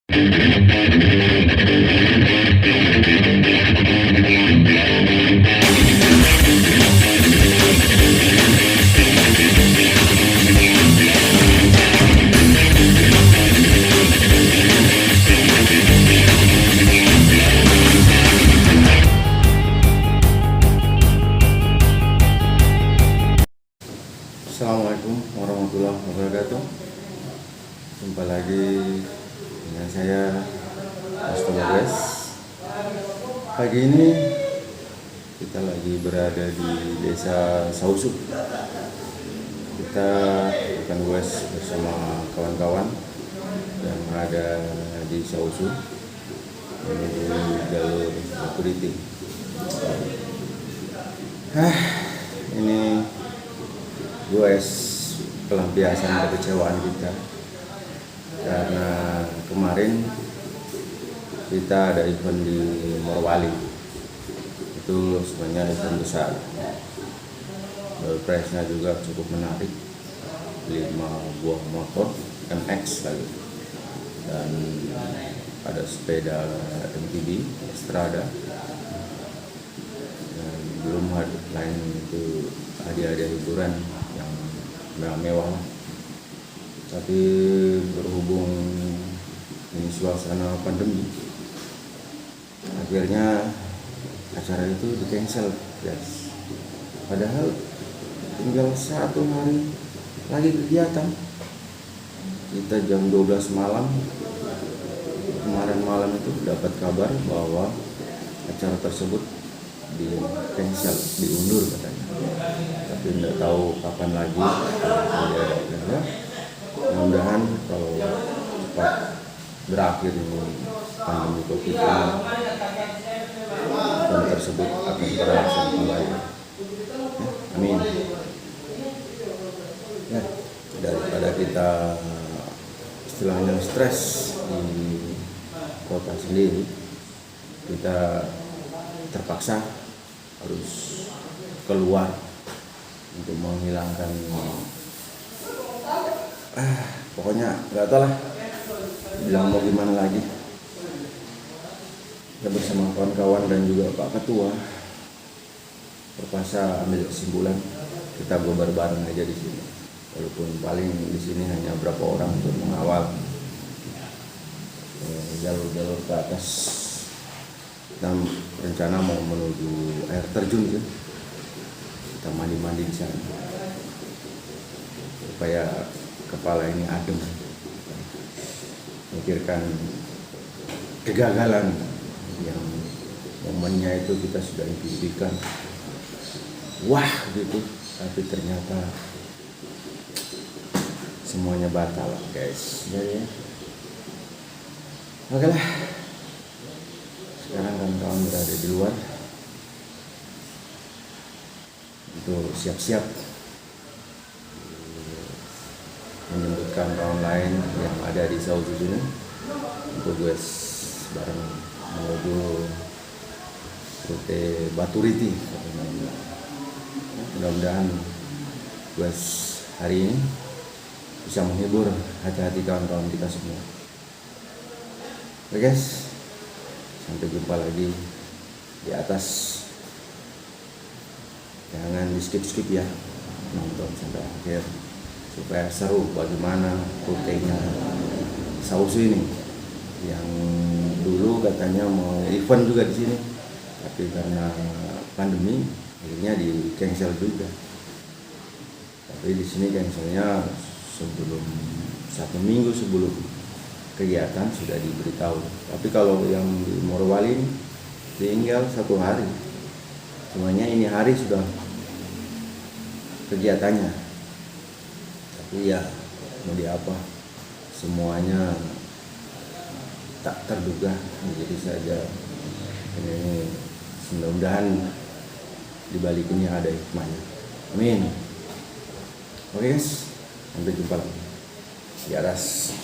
Assalamualaikum warahmatullahi wabarakatuh. Jumpa lagi dengan saya Mas Tobagas. Pagi ini kita lagi berada di desa Sausu. Kita akan goes bersama kawan-kawan yang ada di Sausu menuju jalur Baturiti. Ini goes pelampiasan kekecewaan kita karena kemarin kita ada event di Morowali. Itu sebenarnya event besar, price-nya juga cukup menarik, 5 buah motor MX lagi, dan ada sepeda MTB Strada, dan belum lain itu hadiah-hadiah hiburan yang mewah. Tapi berhubung ini suasana pandemi, akhirnya acara itu di cancel, guys. Padahal tinggal 1 hari lagi kegiatan. Kita jam 12 malam kemarin malam itu dapat kabar bahwa acara tersebut di cancel, diundur katanya. Tapi tidak tahu kapan lagi dia ada. Mudah-mudahan kalau cepat berakhir ini pandemi COVID ini, event tersebut akan berlangsung kembali. Amin. Ya, daripada kita istilahnya stres di kota sendiri, kita terpaksa harus keluar untuk menghilangkan pokoknya nggak tahu lah bilang mau gimana lagi. Kita bersama kawan-kawan dan juga Pak Ketua terpaksa ambil kesimpulan kita bubar bareng aja di sini, walaupun paling di sini hanya berapa orang untuk mengawal jalur-jalur ke atas. Kita rencana mau menuju air terjun gitu. Kita mandi-mandi di sana supaya kepala ini adem, mikirkan kegagalan yang momennya itu kita sudah impikan, wah gitu, tapi ternyata semuanya batal, guys. Jadi oke lah, sekarang kawan-kawan berada di luar untuk siap-siap menyebutkan kawan lain yang ada di Sausu ini untuk goes bareng menuju rute Baturiti. Mudah-mudahan goes hari ini bisa menghibur hati-hati kawan-kawan kita semua. Oke guys, sampai jumpa lagi di atas. Jangan di skip ya, nonton sampai akhir supaya seru bagaimana rutenya Sausu ini. Yang dulu katanya mau event juga di sini, tapi karena pandemi akhirnya di cancel juga. Tapi di sini cancelnya sebelum 1 minggu sebelum kegiatan sudah diberitahu. Tapi kalau yang di Morowali ini tinggal 1 hari, semuanya ini hari sudah kegiatannya. Tapi ya mau di apa, semuanya tak terduga. Jadi saja ini mudah-mudahan dibalik ini ada hikmahnya. Amin. Oke guys, sampai jumpa lagi di atas.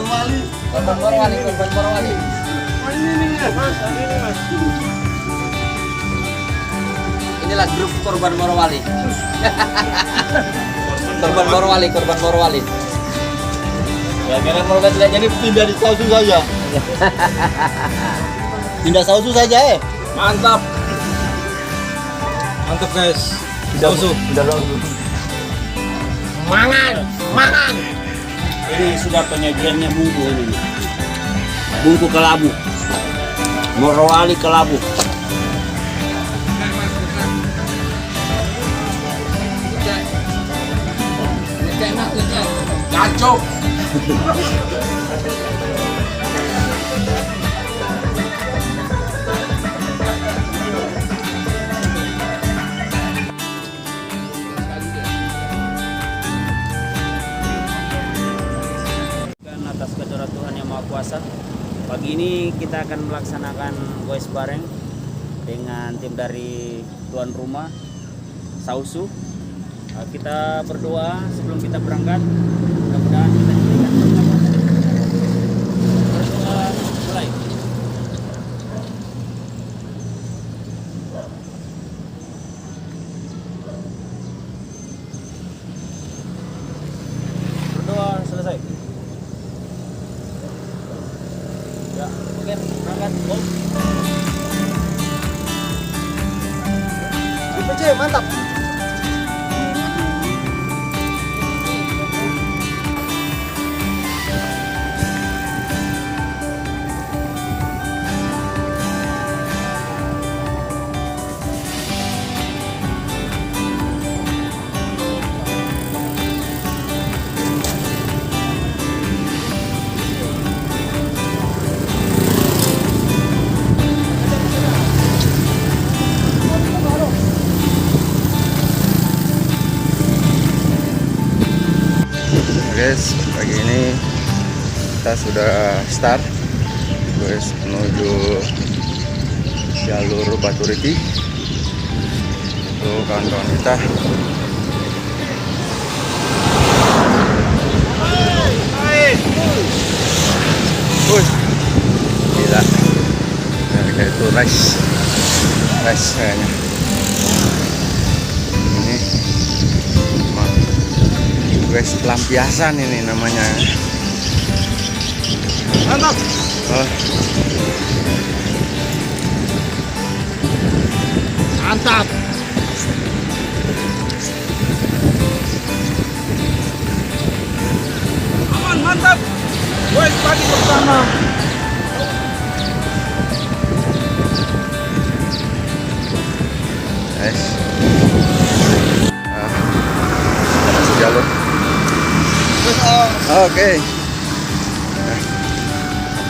Morowali. Korban Morowali, korban Morowali. Inilah grup korban Morowali. Korban Morowali, korban Morowali. Ya, karena Morowali tidak jadi pindah di Sausu saja. Pindah Sausu saja Mantap. Mantap guys. Sausu. Mangan. Ini sudah penyajiannya bungku ini. Bungku kelabu. Morowali kelabu. Kacau. Atas kedaulatan Tuhan Yang Maha Kuasa, pagi ini kita akan melaksanakan goes bareng dengan tim dari tuan rumah Sausu. Kita berdoa sebelum kita berangkat, mudah-mudahan kita diberikan berkat. Berdoa mulai. Berdoa selesai. Ya, oke, berangkat. IPC mantap. Guys, pagi ini kita sudah start guys menuju jalur Batu Riti. Tuh kawan-kawan kita. Gila. Nah, itu race kayaknya. Ini guys, pelampiasan ini namanya. Mantap. Oh. Mantap. Aman, mantap. Wes pagi pertama. Guys. Masuk jalur. Oke.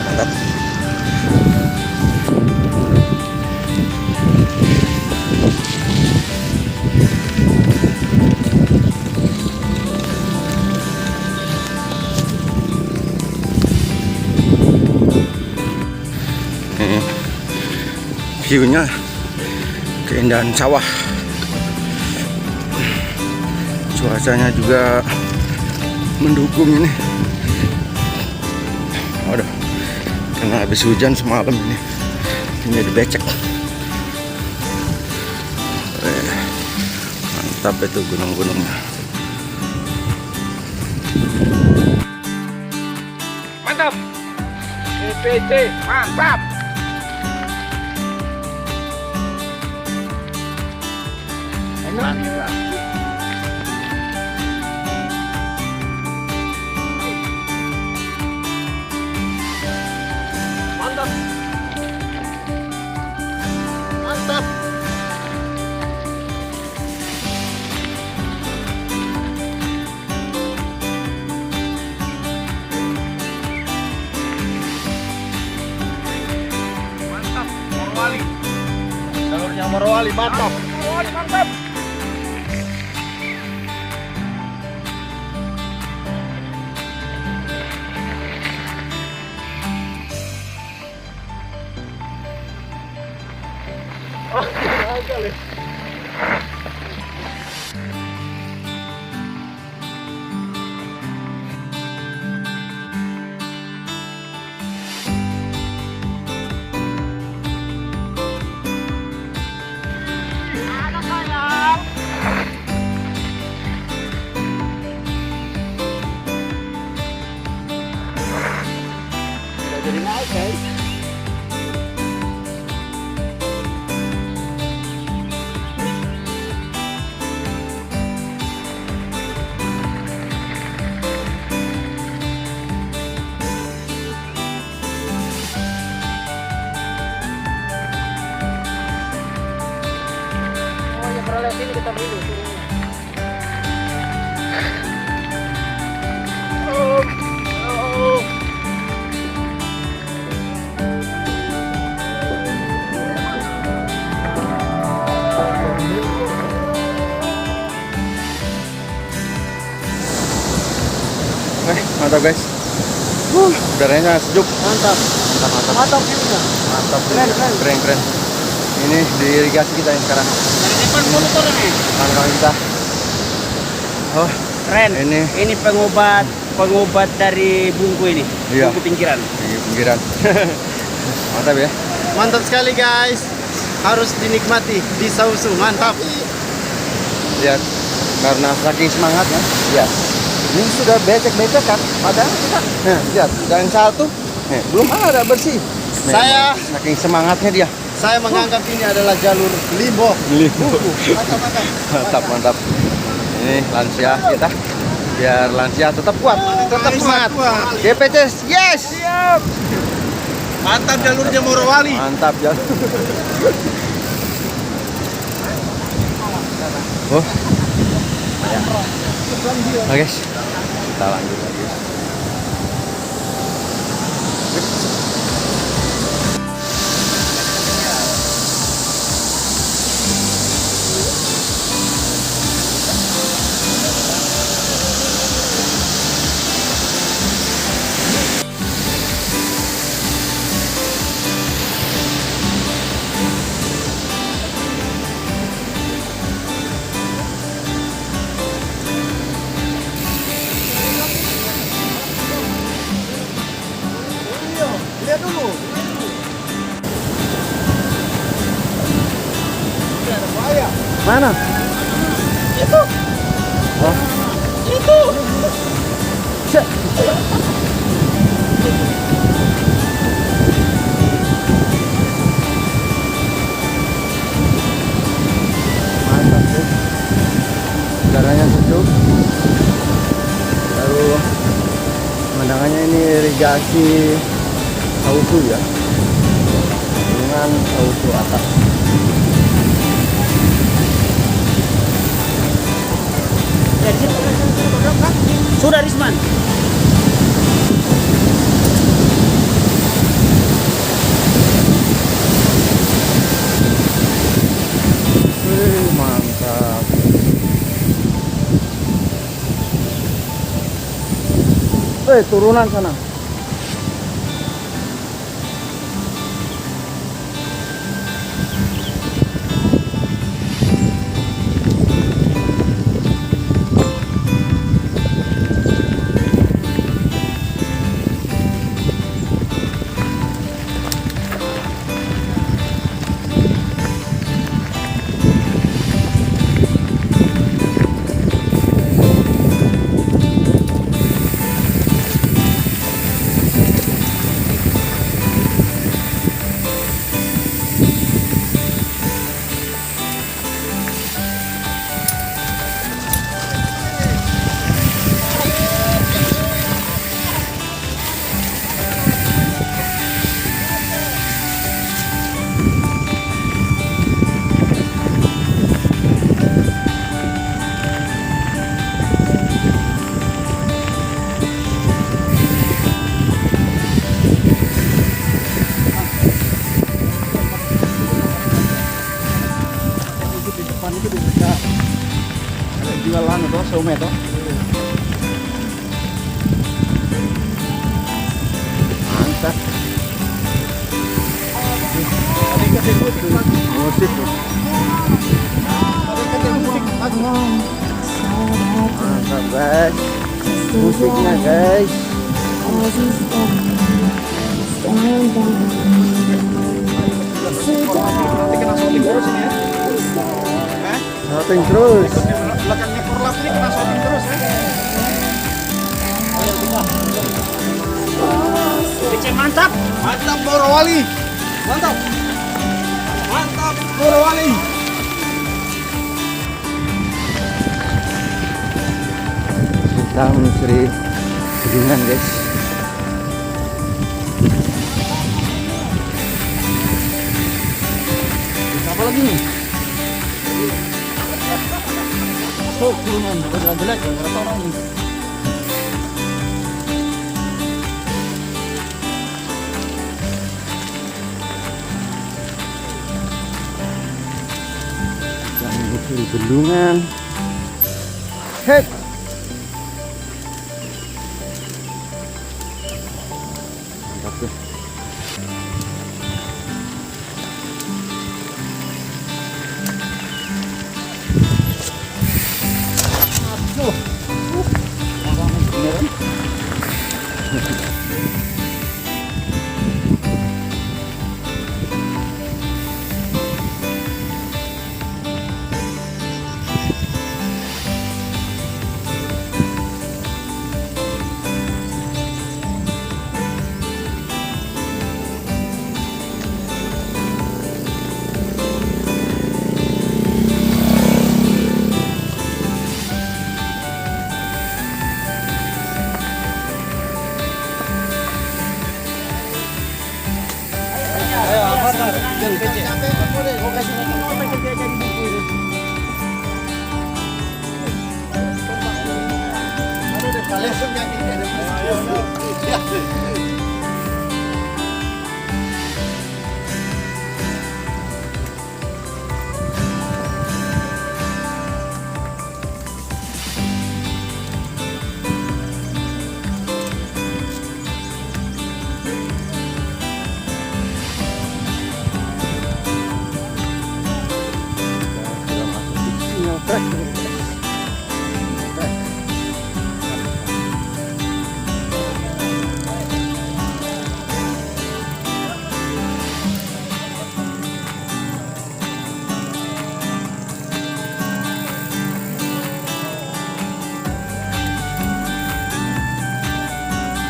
Mantap. Ini view-nya keindahan sawah. Cuacanya juga mendukung ini. Waduh, karena habis hujan semalam ini jadi becek. Mantap itu gunung-gunungnya. Mantap. IPC mantap. Mantap. Mantap. Mantap. Mantap, Morowali. Jalurnya Morowali mantap. Morowali mantap. jadi naik guys. Oh ya pernah lihat ini kita dulu turunnya. Mantap guys. Udaranya sejuk. Mantap. Mantap. Mantap view-nya. Mantap. Keren, keren. Keren. Ini di irigasi kita yang sekarang. Dari depan motor nih. Kawan-kawan kita. Oh, Keren. Ini pengobat dari bungku ini. Iya. Bungku pinggiran. di pinggiran. Mantap ya. Mantap sekali guys. Harus dinikmati di Sausu. Mantap. Lihat, karena saking semangatnya. Ya. Ini sudah becek-becek kan. Padahal kita. Nah, lihat, dan satu. Belum ada bersih. Saya- saking semangatnya dia. Saya menganggap ini adalah jalur limbo. Mantap. Ini lansia kita. Biar lansia tetap kuat, tetap semangat. GPC, yes. Mantap jalurnya Morowali. Mantap ya. Oh. Ya. Oke guys, kita lanjut lagi. Lihat dulu. Mana? Itu. Oh. Itu. Mantap sih. Udaranya sejuk. Baru pemandangannya ini irigasi Sausu ya. Dengan Sausu atas. Sudah Risman. Mantap. Turunan sana. Jualan itu somai itu. Mantap. Musik. Mantap guys. Musiknya guys. Shooting terus. Belakangnya korlap ini kena shooting terus ya. Dicek mantap. Mantap Morowali. Mantap. Mantap Morowali. Kita menyusuri gunungan guys. Apa lagi nih? Oh, gunungan. Jelek-jelek. Berapa orang nih? Kita menyusuri bendungan. Hei. Mantap tuh.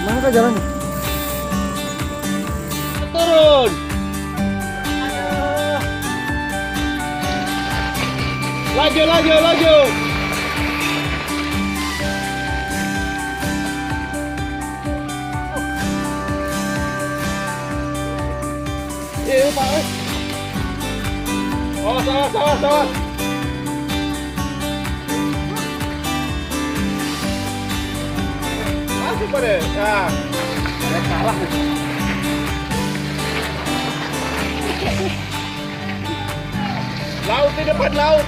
Mana kah jalannya? Turun. Laju, laju, laju. Pak. Oh, salah. Masuk pada. Ya. Salah. Laut di depan, laut.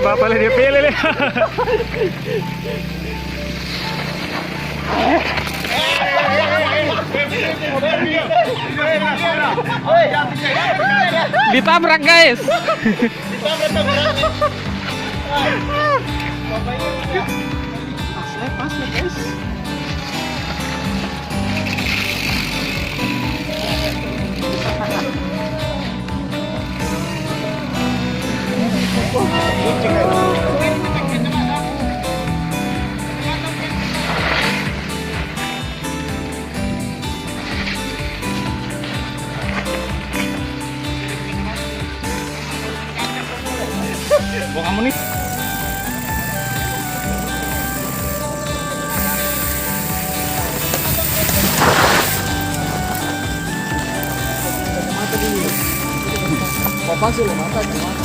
Bapak dia pilih nih. Ditabrak guys. Pas ya guys. Bawa kamu nih. Apa sih lo mata kemana?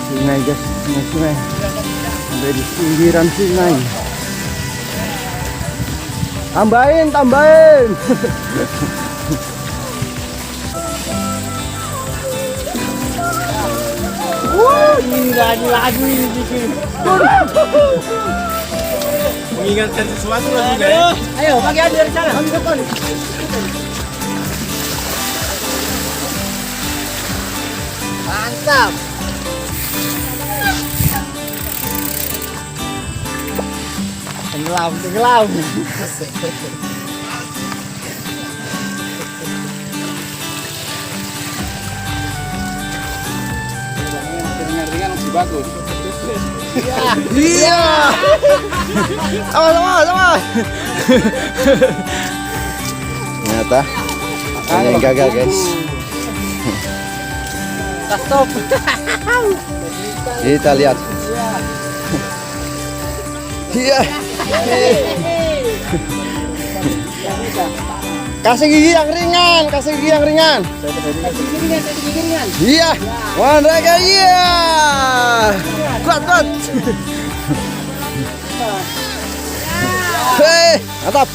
Sungai guys, sungai. Sampai di pinggiran sungai. Tambahin. Ini lagu ini bikin. Mengingatkan sesuatu lagi ya. Ayo, pagi ada dari sana. Kami depan. Mantap. Tenggelam. bagus. Iya. Sama. Ternyata ada yang gagal, guys. Stop. Kita lihat. Iya. Kasih gigi yang ringan. Iya. Wanraga, iya. Kuat. Hei, mantap.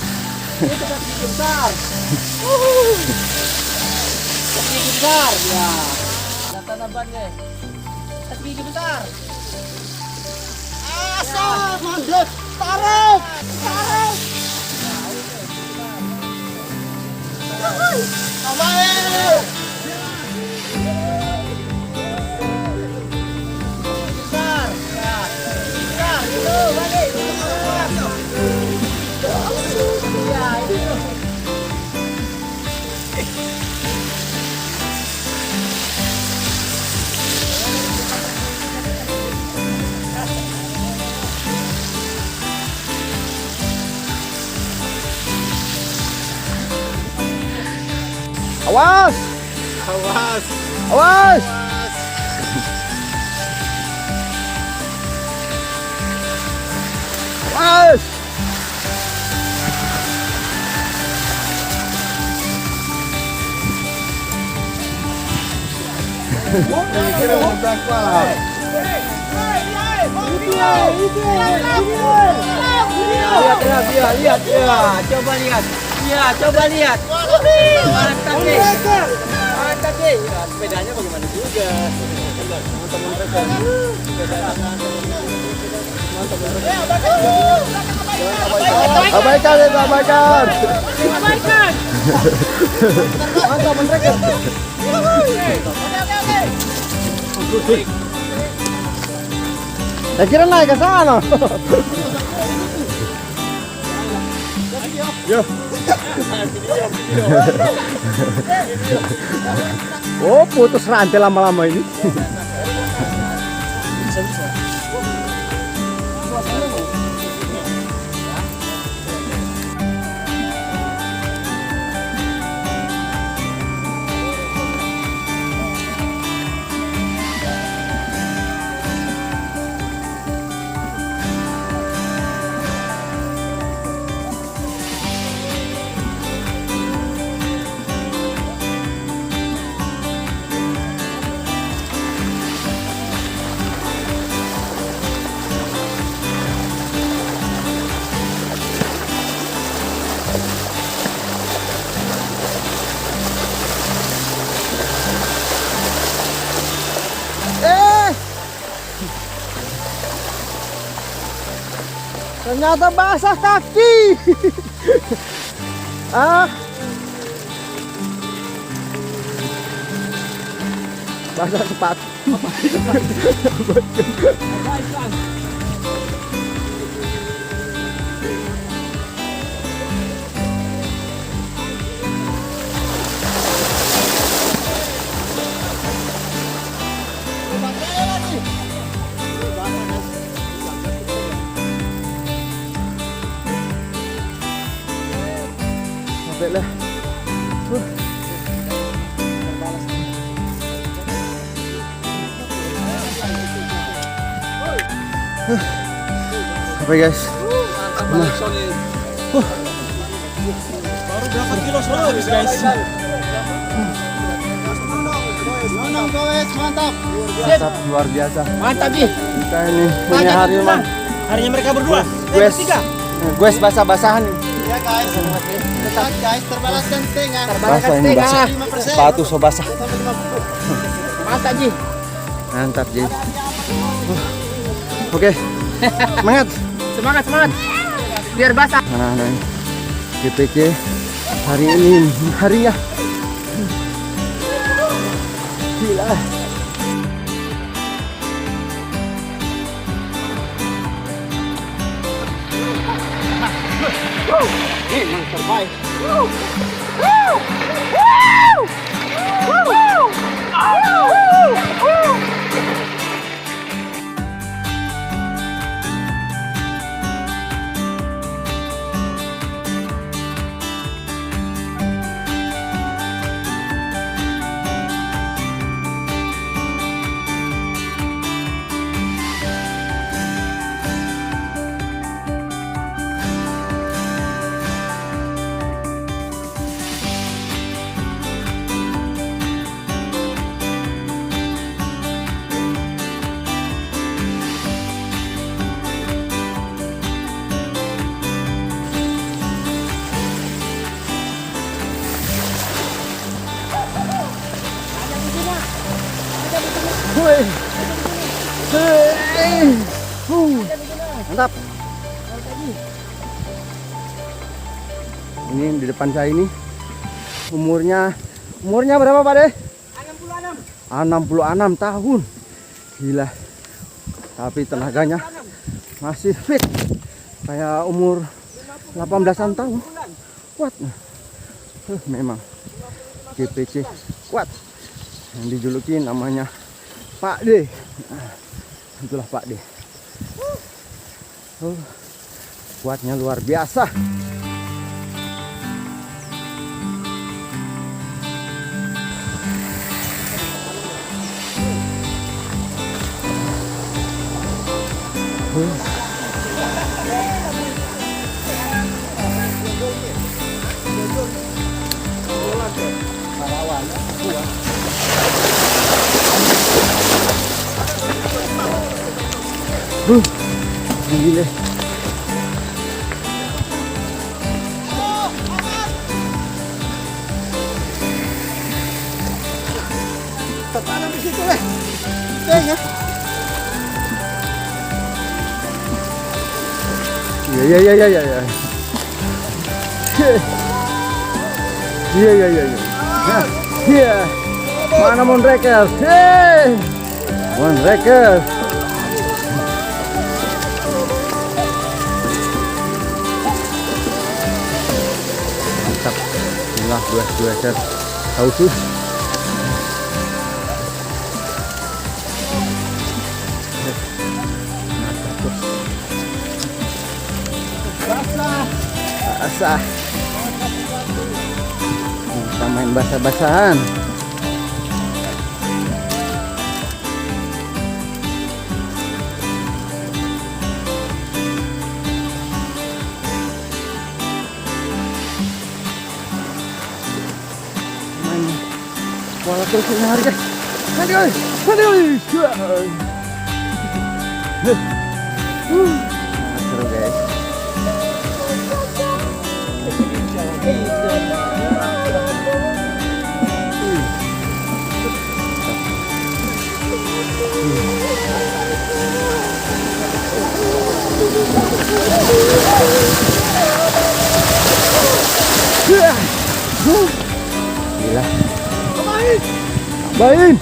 Awas. Lihat. Coba lihat. Mantap nih. Ya, sepedanya bagaimana juga. Abaikan. Mantap mereka. Saya kira naik ke sana. Oh, putus rantai lama-lama ini. Ternyata basah kaki. Basah sepatu. Sampai lah. Sampai guys. Baru berapa kilo sudah habis guys? Mantap, luar biasa. Mantap nih. Kita ini punya hari memang. Harinya mereka berdua. Gue basah-basahan. Ya guys. Tetap guys terbalaskan setengah. Basah ini basah. Sepatu so basah. Mantap Ji. Mantap Ji. Oke. Semangat. Semangat. Biar basah. Nah, GPK hari ini harinya. Gila. Emang terbaik. Mantap. Ini di depan saya ini umurnya berapa Pak De? 66 tahun. Gila. Tapi tenaganya masih fit. Kayak umur 18-an tahun. Kuat. Memang GPC kuat. Yang dijuluki namanya Pak D. Itulah Pak D. Kuatnya luar biasa. Gila. Tanam di situ leh. Ya. Iya. Iya. Mana Monreker? Monreker. Mantap. Inilah dua set sausu. Basah. Kita main basah-basahan. Main bola terus ini harga. Aduh. Seru guys. Gila. Tambahin.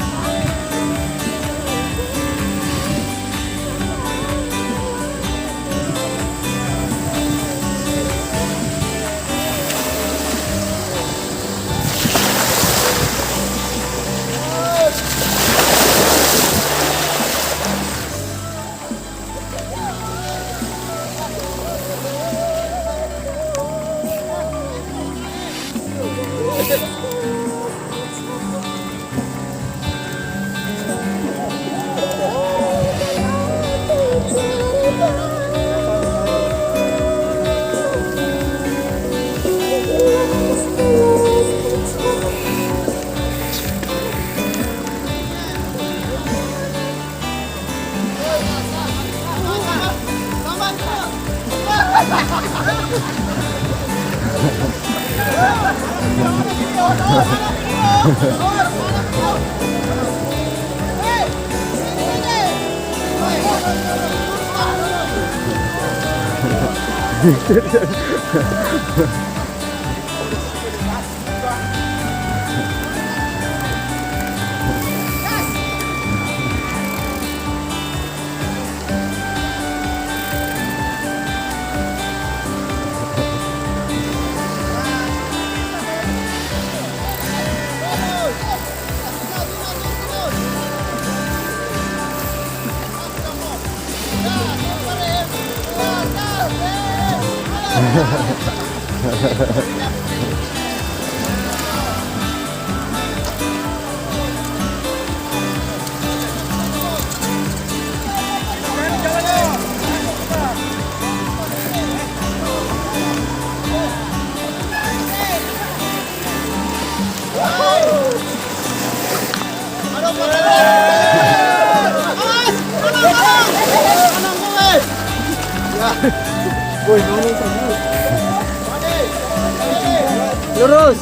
Lurus.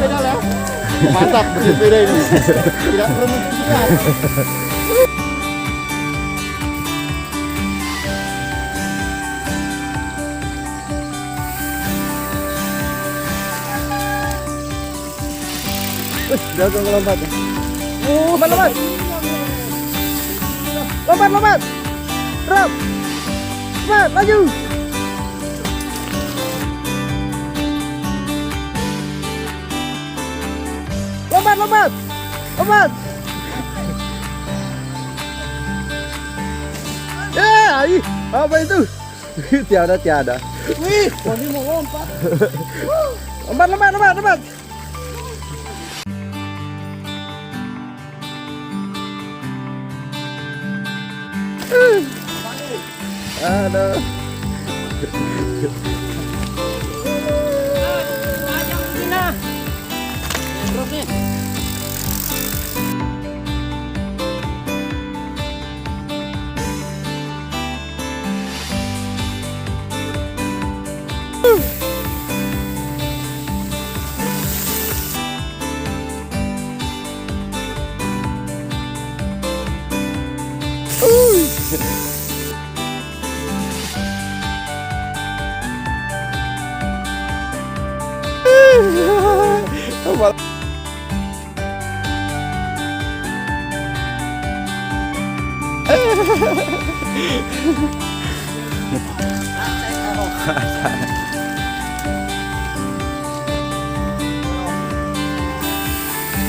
Pedal ya. Mantap bersepeda ini. Tidak perlu mencucikan. Jago ngelompatnya. Lompat, lompat. Lompat, lompat. Drop. Lompat, maju. Lompat, lompat. Lompat. Apa itu? Tiada. Wih, Poni mau lompat. Lompat, lompat, lompat, lompat. Aduh.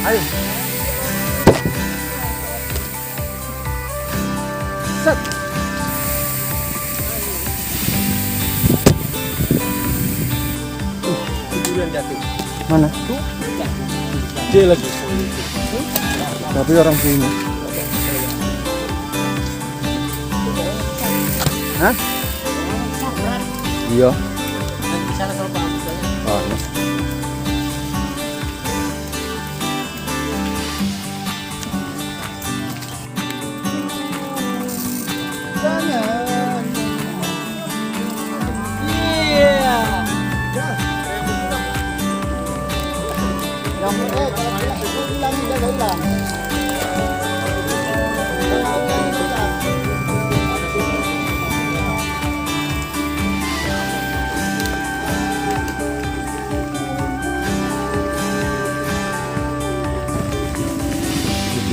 Ayo. Set. Durian jatuh. Mana? Dia lagi. Tapi orang sini. Hah? Iya. Di sana kalau Pak Agus aja. Oh, iya. Iya. Yang kalau hilang jaga hilang.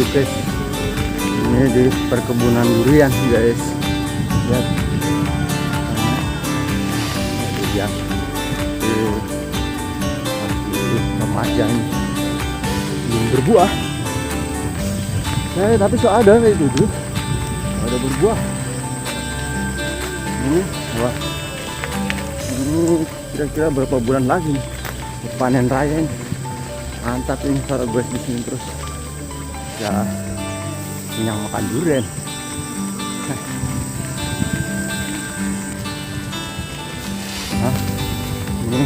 Guys, ini di perkebunan durian guys, lihat ya, remaja ini belum berbuah, tapi so ada kayak itu, ada berbuah. Ini wah, ini kira-kira berapa bulan lagi nih panen raya ini. Mantap ini kalau guys di sini terus. Ya, kenyang makan durian. Nah, ini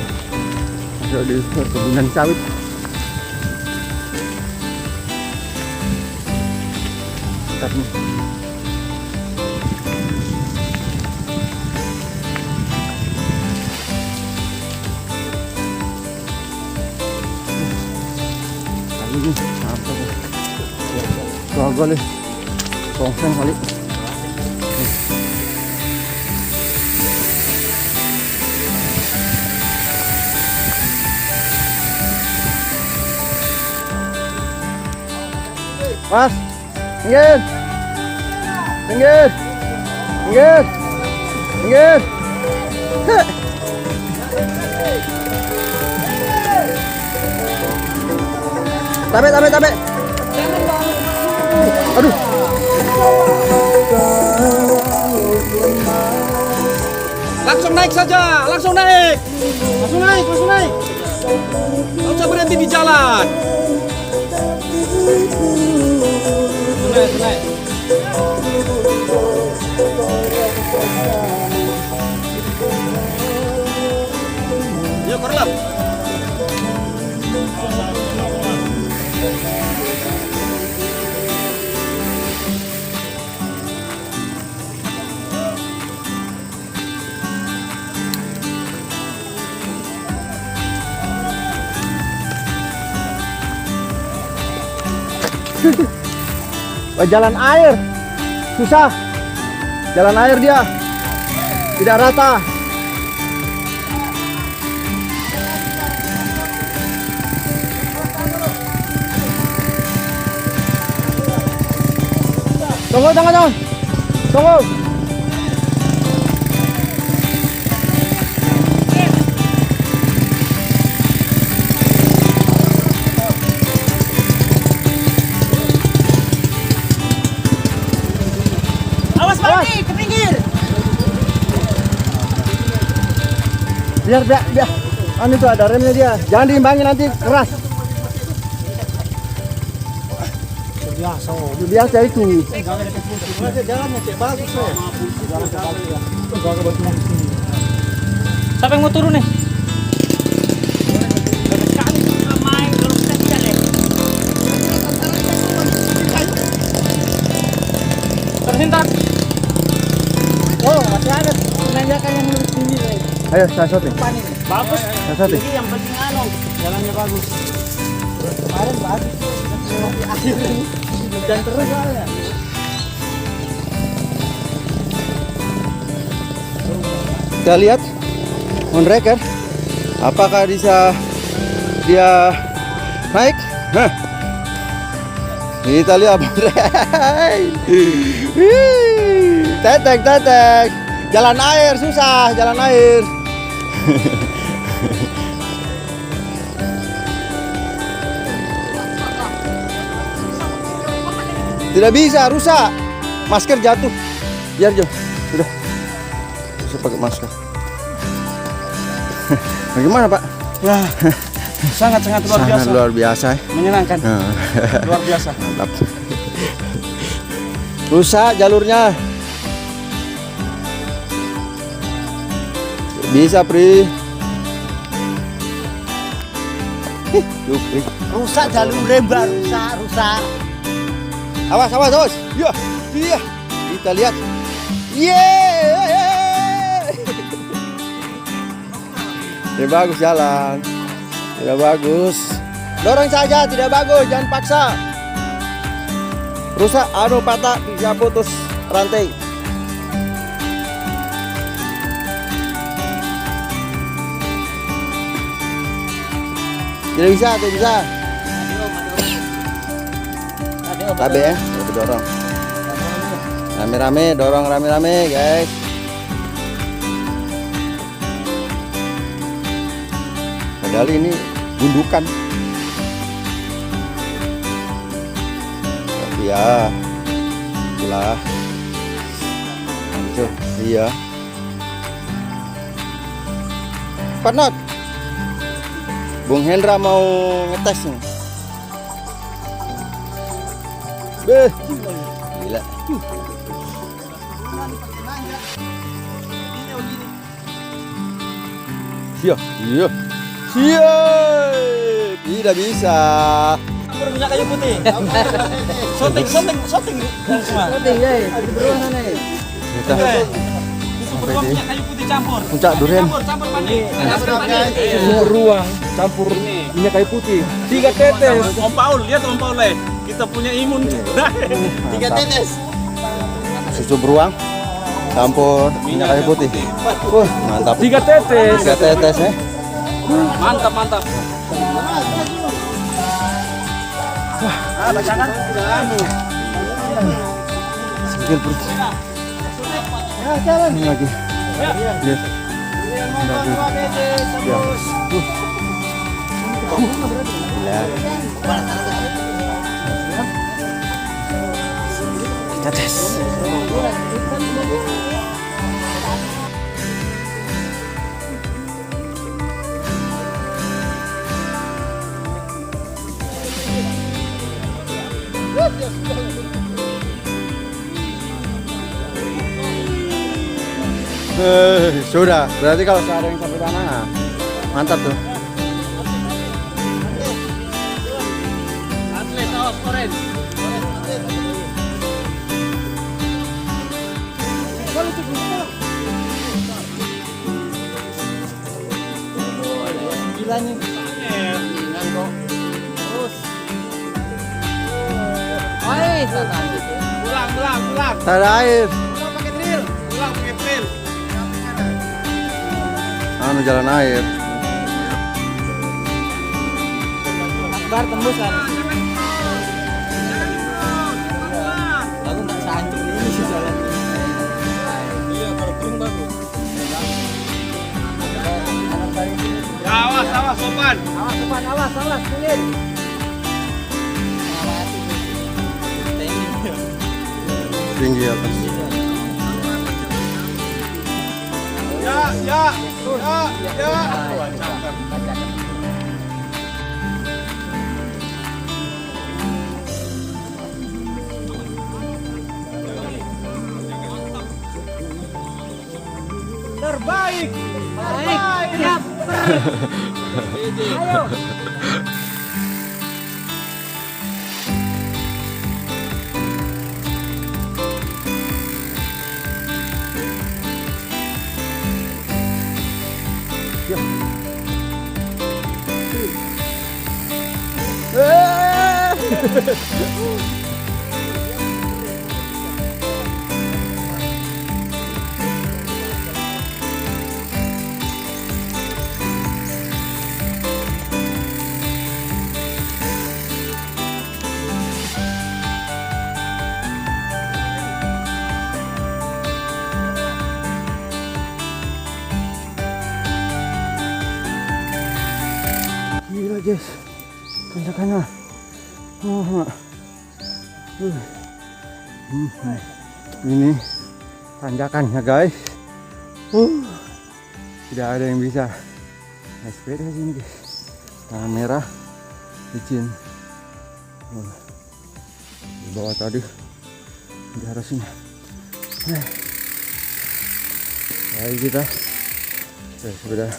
ada di perkebunan sawit. Mantap nih. Kali ini apa tuh? Gagal nih, tongseng kali. Mas, pinggir, pinggir, pinggir, pinggir. Tabe. Aduh. Langsung naik saja, langsung naik. Langsung naik. Nggak usah berhenti di jalan. Naik. Yuk, korlap. Jalan air susah, jalan air dia tidak rata. Tunggu, tunggu. Tunggu. Awas balik ke pinggir. Biar. Anu tuh ada remnya dia. Jangan diimbangin nanti keras. Biasa itu. Jalannya cek bagus ya. Siapa yang mau turun nih? Sekali main kalau kita tidak deh. Terhintar. Oh, masih ada menanyakan yang lebih tinggi. Ayo, saya shooting. Bagus. Saya shooting. Ini yang penting anu, jalannya bagus. Kemarin bagus. Akhir ini hujan terus soalnya. Kita lihat on record apakah bisa dia naik. Hah. Kita lihat on record. Tetek. Jalan air susah, jalan air. Tidak bisa, rusak. Masker jatuh. Biar Jo. Udah. Bisa pakai masker. Bagaimana, Pak? Ya, sangat luar biasa. Sangat luar biasa. Menyenangkan. Nah. Luar biasa. Mantap. Rusak jalurnya. Bisa, Pri. Yuk, Pri. Rusak jalur remba, rusak. Awas. Iya. Kita lihat. Yeay. Tidak bagus jalan. Tidak bagus. Dorong saja, tidak bagus. Jangan paksa. Rusak, patah, bisa putus rantai. Tidak bisa. Tabe ya, kita dorong. Rame-rame, dorong rame-rame, guys. Padahal ini gundukan. Tapi ya, itulah. Tuh, iya. Panot. Bung Hendra mau ngetes nih. Beh, gila. Iya. Tidak bisa. Minyak kayu putih. Shooting semua. Kita Beruang minyak kayu putih campur. puncak durian. Campur panik. Semua ruang campur minyak kayu putih. 3 tetes. Om Paul, lihat Om Paul kita punya imun. 3 tetes. Susu beruang campur minyak kayu putih. Mantap. 3 tetes. 3 tetes ya. Mantap. Ada jangan. Sikil perut. Ini lagi. Lihat. Ya. Gila. Kita tes. Sudah, berarti kalau ada yang sampai sana, mantap tuh. Atlet awas orange. Gilanya. Terus. Pulang. Tak ada air. Pulang pakai drill. Anu jalan air. Akbar tembus kan. Lalu nggak bisa hancur. depan. Awas, Kulin. Tinggi atas. Ya. Terbaik. Siap. Ayo. Gila Jess, tanjakannya. Ini tanjakannya guys. Tidak ada yang bisa naik sepeda sini guys. Tangan merah, licin. Di bawah tadi, di atas sini. Baik kita, sepeda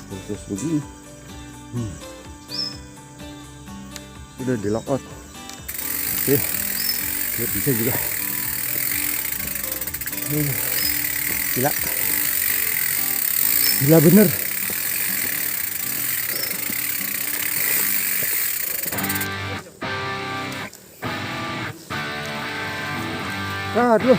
khusus begini. Sudah di lock out. Oke, bisa juga. Gila bener. Aduh.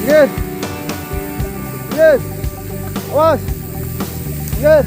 Yes. Awas. Yes.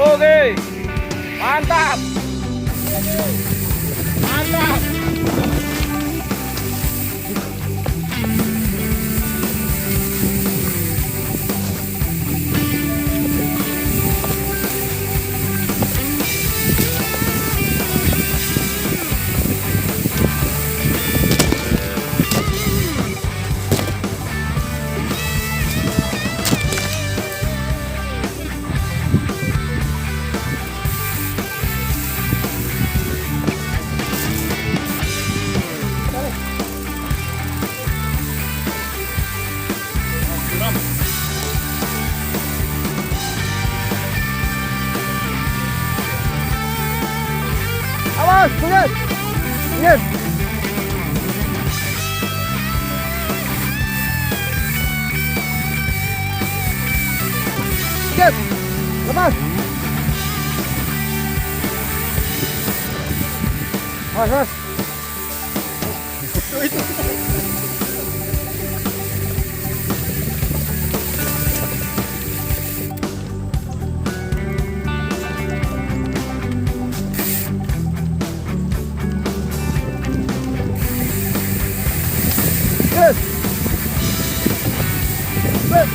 Oke. Mantap. Mantap. Awas, lihat. Lihat. Lihat. Lepas. Awas. Yes. Yes.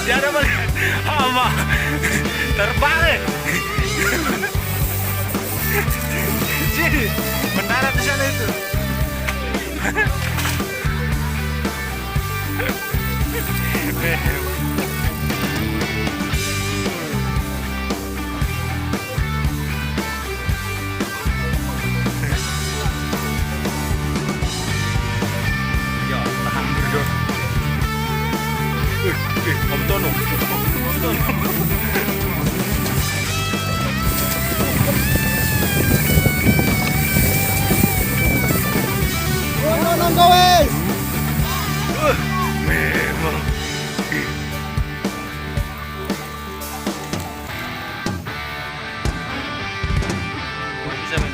Dia ada balik hama terbalik. Sini mendarat di sana itu. Ya, tahan dulu. Om Tono. Om Tono. Nonggo wes. Memang. Bisa main.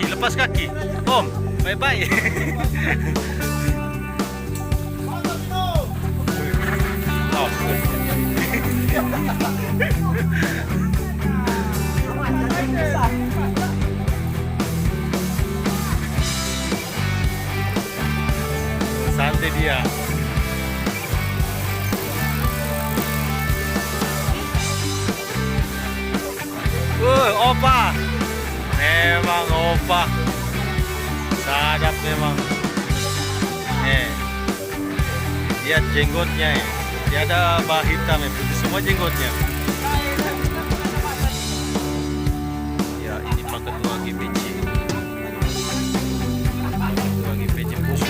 Lepas kaki. Om, bye-bye. Oh. Santai dia. Opa. Memang opa. Sadap memang. Lihat jenggotnya. Dia ada bah hitam, putih semua jenggotnya. Ya, ini Pak Ketua GPC. Ketua GPC Poso.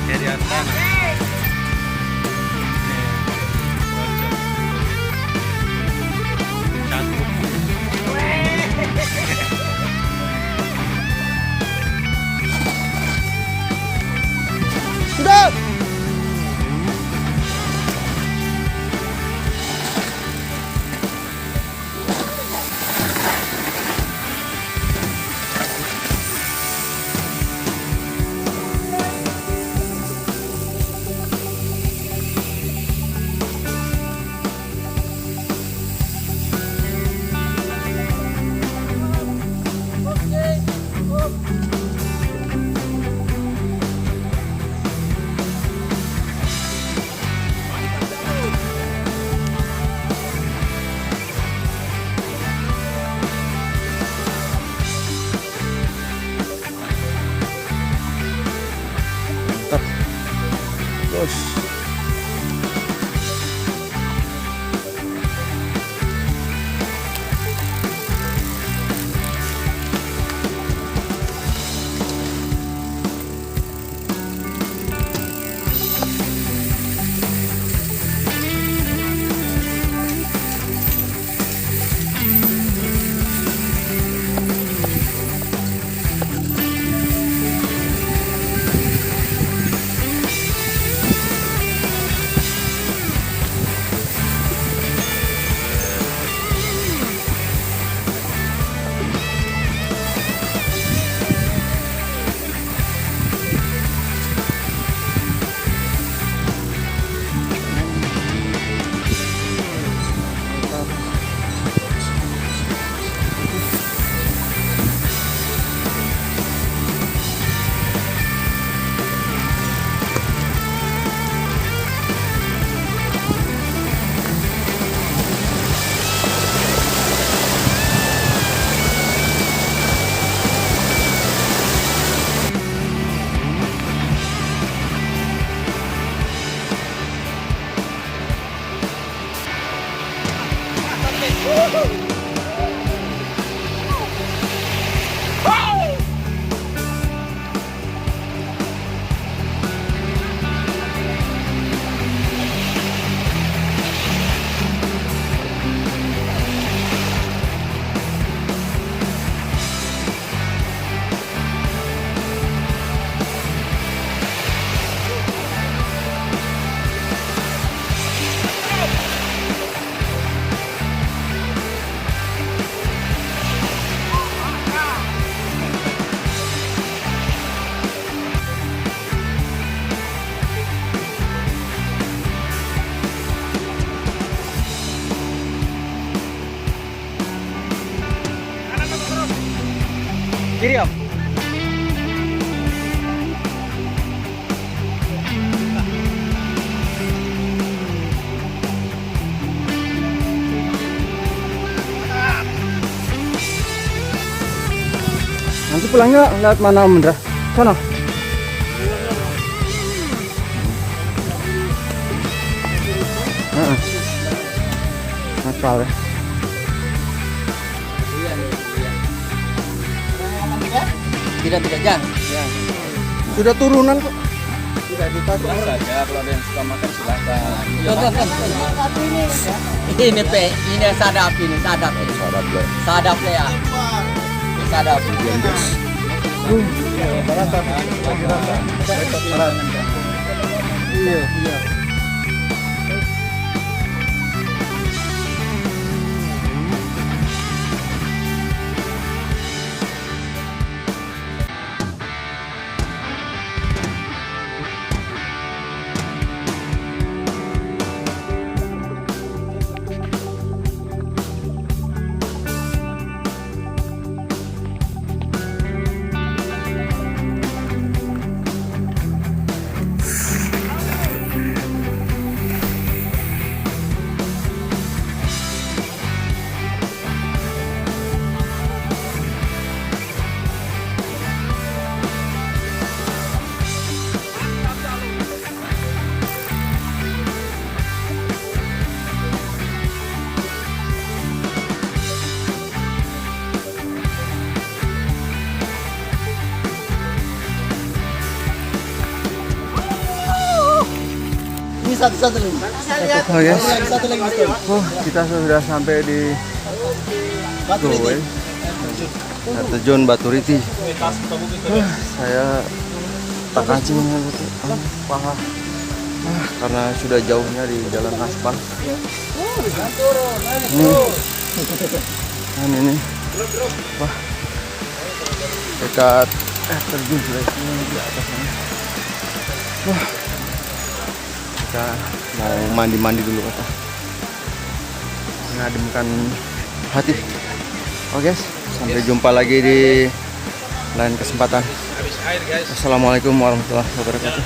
Heriantana. Cantik. Sudah. Bos. Kiri Om. Nanti pulangnya lewat mana Om Indra? Sana. Nakal ya. Tidak jangan. Sudah turunan kok. Tidak dipasang saja, kalau ada yang suka makan silakan. Ini ini sadap ini, sadap ya. Sadap. Iya. Ini satu lagi. Oh guys. Satu lagi. Oh, kita sudah sampai di Batu Goe. Air terjun Batu Riti. Saya tak kancing paha. Karena sudah jauhnya di jalan aspal. Ini. Wah. Dekat air terjun guys, ini di atas sana. Wah. Kita mau mandi-mandi dulu kata. Mengademkan hati. Oke guys, sampai jumpa lagi di lain kesempatan. Assalamualaikum warahmatullahi wabarakatuh.